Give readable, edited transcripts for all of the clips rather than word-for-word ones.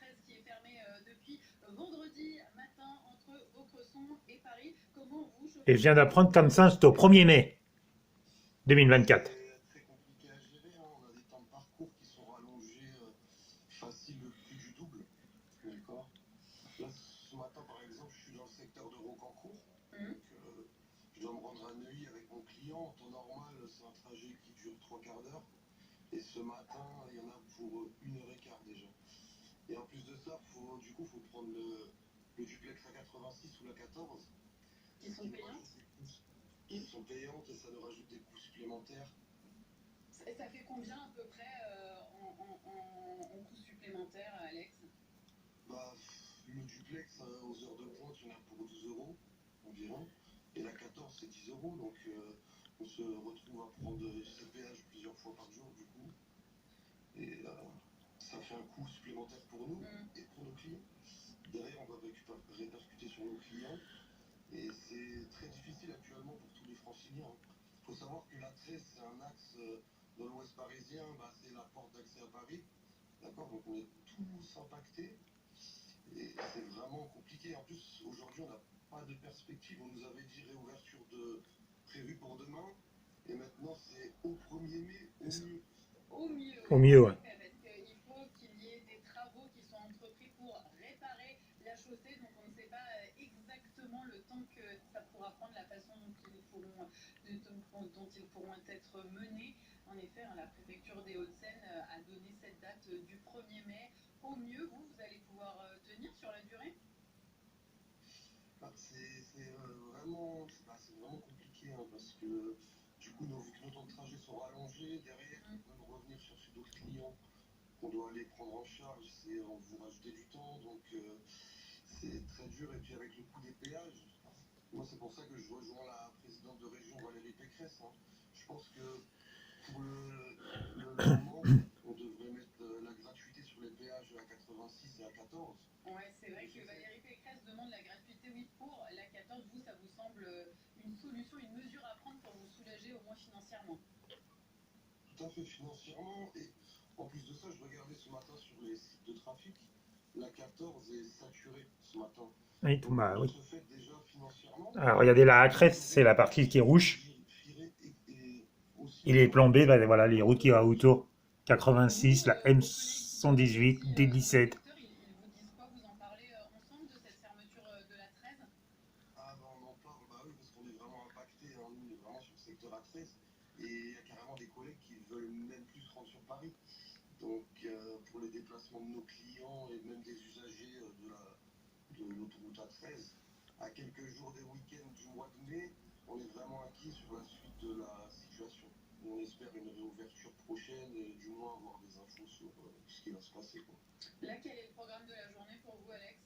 A13 qui est fermée depuis vendredi matin entre Vaucresson et Paris. Comment vous, Et chauffeur je viens de d'apprendre comme ça, TGV, c'est au 1er mai Bah, 2024. c'est très compliqué à gérer, hein. On a des temps de parcours qui sont rallongés, facile plus du double. D'accord. Là, ce matin, par exemple, je suis dans le secteur de Rocancourt. Donc, je dois me rendre à Neuilly avec mon client. En temps normal, c'est un trajet qui dure 3 quarts d'heure. Et ce matin, il y en a pour 1 heure et quart déjà. Et en plus de ça, faut prendre le duplex A86 ou la 14. qui sont payantes? Qui sont payantes et ça nous rajoute des coûts supplémentaires. Ça fait combien à peu près en coûts supplémentaires, Alex? Bah, le duplex aux heures de pointe, il y en a pour 12 euros environ. Et la 14, c'est 10 euros. Donc, on se retrouve à prendre ces péages plusieurs fois par jour, du coup. Et ça fait un coût supplémentaire pour nous et pour nos clients. Derrière, on va répercuter sur nos clients. Et c'est très difficile actuellement pour tous les franciliens. Il faut savoir que la 13, c'est un axe dans l'ouest parisien, bah, c'est la porte d'accès à Paris. D'accord. Donc on est tous impactés. Et c'est vraiment compliqué. En plus, aujourd'hui, on n'a pas de perspective. On nous avait dit réouverture prévue pour demain. Et maintenant, c'est au 1er mai, au mieux. Au mieux, Au oui, mieux, en ouais. effet, parce qu'il faut qu'il y ait des travaux qui soient entrepris pour réparer la chaussée. Donc on ne sait pas exactement le temps que ça pourra prendre, la façon dont ils pourront être menés. En effet, la préfecture des Hauts-de-Seine a donné cette date du 1er mai. Au mieux, vous allez pouvoir tenir sur la durée? Bah, c'est vraiment compliqué, hein, parce que du coup, vu que nos temps de trajet sont rallongés, derrière, on peut me revenir chercher d'autres clients qu'on doit aller prendre en charge, c'est on vous rajouter du temps, donc c'est très dur. Et puis avec le coût des péages, moi c'est pour ça que je rejoins la présidente de région Valérie Pécresse, hein. Je pense que pour le moment, on devrait mettre la gratuité sur les péages à 86 et à 14. Ouais, c'est vrai que Valérie Pécresse demande la gratuité, oui, pour la 14. Vous, ça vous semble une solution, une mesure à prendre pour vous soulager au moins financièrement? Tout à fait, financièrement. Et en plus de ça, je regardais ce matin sur les sites de trafic, la 14 est saturée ce matin. Oui, Donc, bah, de oui. ce fait, déjà financièrement, Alors, regardez la A13, c'est la partie qui est rouge. et aussi Et on les doit plombés, bah, récupérer voilà, les routes qui vont autour. Vous, 86, la vos collègues qui travaillent M118, aussi dans le D17. secteur, ils vous disent quoi? Vous en parlez ensemble de cette fermeture de la 13? Ah ben on en parle, bah oui, parce qu'on est vraiment impacté, hein, nous on est vraiment sur le secteur A13, et il y a carrément des collègues qui veulent même plus se rendre sur Paris. Donc pour les déplacements de nos clients et même des usagers de l'autoroute A13, à quelques jours des week-ends du mois de mai, on est vraiment inquiet sur la suite de la situation. On espère une réouverture prochaine et du moins avoir des infos sur ce qui va se passer, quoi. Là, quel est le programme de la journée pour vous, Alex?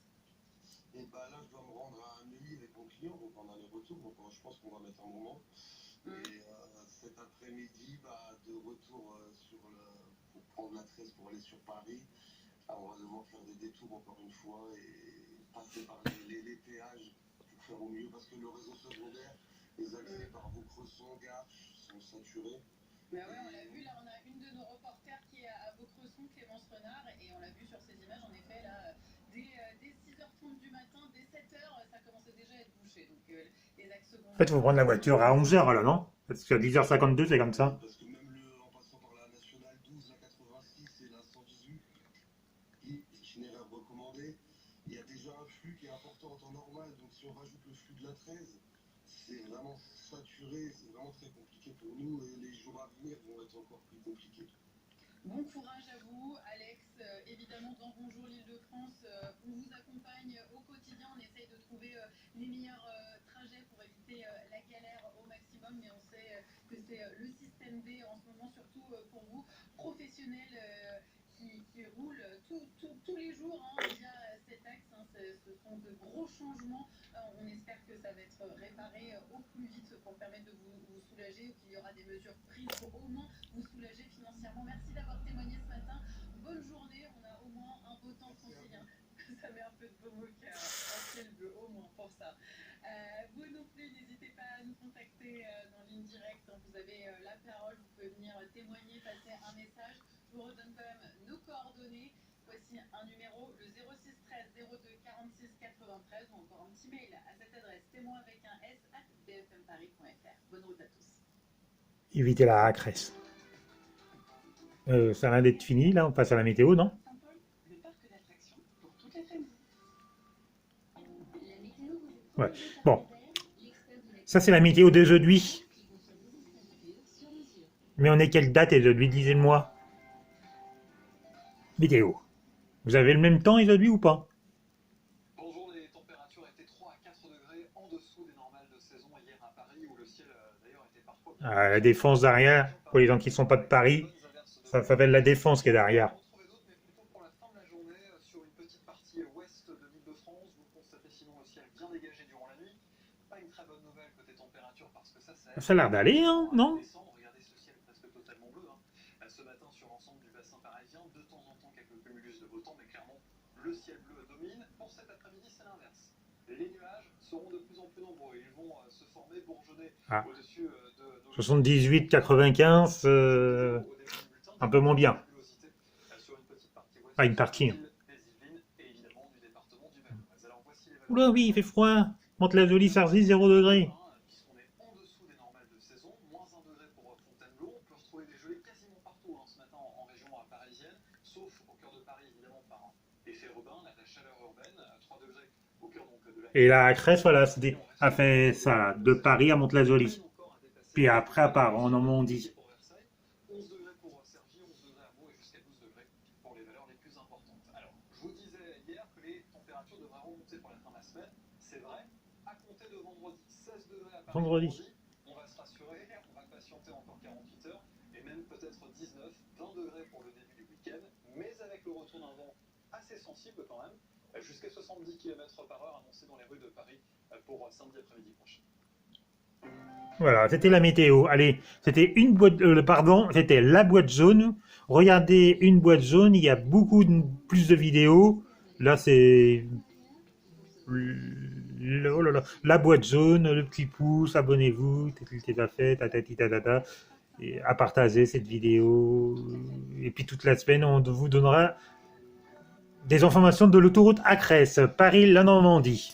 Et bah là, je dois me rendre à Neuilly avec mon client, donc en aller-retour. Donc je pense qu'on va mettre un moment. Et cet après-midi, bah, de retour pour prendre la 13 pour aller sur Paris. Ah, on va devoir faire des détours encore une fois et passer par les péages pour faire au mieux parce que le réseau secondaire, les accès par Vaucresson, Garches sont saturés. Ben ouais, on l'a vu, là, on a une de nos reporters qui est à Vaucresson, Clémence Renard, et on l'a vu sur ces images, en effet, là, dès 6h30 du matin, dès 7h, ça commençait déjà à être bouché. Donc les axes En fait, il secondaires faut prendre la voiture à 11h, là, non? Parce qu'à 10h52, c'est comme Oui, ça. parce que même en passant par la nationale 12, la 86 et la 118, itinéraire recommandé, il y a déjà un flux qui est important en temps normal. Donc si on rajoute le flux de la 13, c'est vraiment saturé, c'est vraiment très compliqué pour nous et les jours à venir vont être encore plus compliqués. Bon courage à vous, Alex. Évidemment, dans Bonjour l'Île-de-France, on vous accompagne au quotidien. On essaye de trouver les meilleurs trajets pour éviter la galère au maximum. Mais on sait que c'est le système B en ce moment, surtout pour vous, professionnels qui roulent tous les jours via cet axe. Ce sont de gros changements. On espère que ça va être réparé au plus vite pour permettre de vous soulager ou qu'il y aura des mesures prises pour au moins vous soulager financièrement. Merci d'avoir témoigné ce matin. Bonne journée. On a au moins un beau temps francilien. Ça met un peu de baume au cœur en ciel bleu, au moins pour ça. Vous non plus, n'hésitez pas à nous contacter dans ligne directe. Vous avez la parole, vous pouvez venir témoigner, passer un message. Je vous redonne quand même nos coordonnées. Voici un un numéro, le 06 13 02 46 93, ou encore un petit mail à cette adresse témoin avec un s @bfmparis.fr. Bonne route à tous. Évitez la crèche. Ça a l'air d'être fini, là, on passe à la météo, non? Saint-Paul, le parc d'attractions pour toute la famille. Ouais. Bon, ça c'est la météo d'aujourd'hui. Mais on est quelle date aujourd'hui, disez-moi? Météo. Vous avez le même temps aujourd'hui ou pas? Bonjour, les températures étaient 3 à 4 degrés en dessous des normales de saison hier à Paris, où le ciel d'ailleurs était parfois bien. La défense derrière, pour les gens qui ne sont pas de Paris, ça s'appelle la défense qui est derrière. On trouvait d'autres, mais plutôt pour la fin de la journée, sur une petite partie ouest de l'Île-de-France. Vous constatez sinon le ciel bien dégagé durant la nuit. Pas une très bonne nouvelle côté température parce que ça Ça a l'air d'aller, hein, non? Regardez ce ciel presque totalement bleu. Ce matin sur l'ensemble du bassin parisien, de temps en temps quelques cumulus de beau temps, mais clairement le ciel bleu domine. Pour cet après-midi, c'est l'inverse. Les nuages seront de plus en plus nombreux. Ils vont se former, bourgeonner au-dessus de 78, 95, un peu moins bien. Ah, une partie. Oula, oui, il fait froid. Monte la jolie Sarzy, 0 degré. Puisqu'on est en dessous des normales de saison, moins 1 degré pour Fontainebleau. On peut retrouver des gelées quasiment partout ce matin en région parisienne, sauf au cœur de Paris, évidemment, par effet Robin, la chaleur urbaine, 3 degrés au cœur donc, de la... Et la crèche, voilà, a fait ça, de Paris à Mantes-la-Jolie. Puis après, à part en Normandie. 11 degrés pour Cergy, 11 degrés à Meaux et jusqu'à 12 degrés pour les valeurs les plus importantes. Alors, je vous disais hier que les températures devraient remonter pour la fin de la semaine. C'est vrai, à compter de vendredi, 16 degrés à Paris. Vendredi. On va se rassurer, on va patienter encore 48 heures et même peut-être 19, 20 degrés pour le début du week-end, mais avec le retour d'un vent assez sensible quand même, jusqu'à 70 km/h annoncé dans les rues de Paris pour samedi après-midi prochain. Voilà, c'était la météo. Allez, c'était une boîte, c'était la boîte jaune. Regardez une boîte jaune, il y a beaucoup plus de vidéos. Là, c'est oh là là, la boîte jaune, le petit pouce, abonnez-vous, t'es à fait, tatati tatata, et à partager cette vidéo. Et puis toute la semaine, on vous donnera des informations de l'autoroute Acrès, Paris-la Normandie.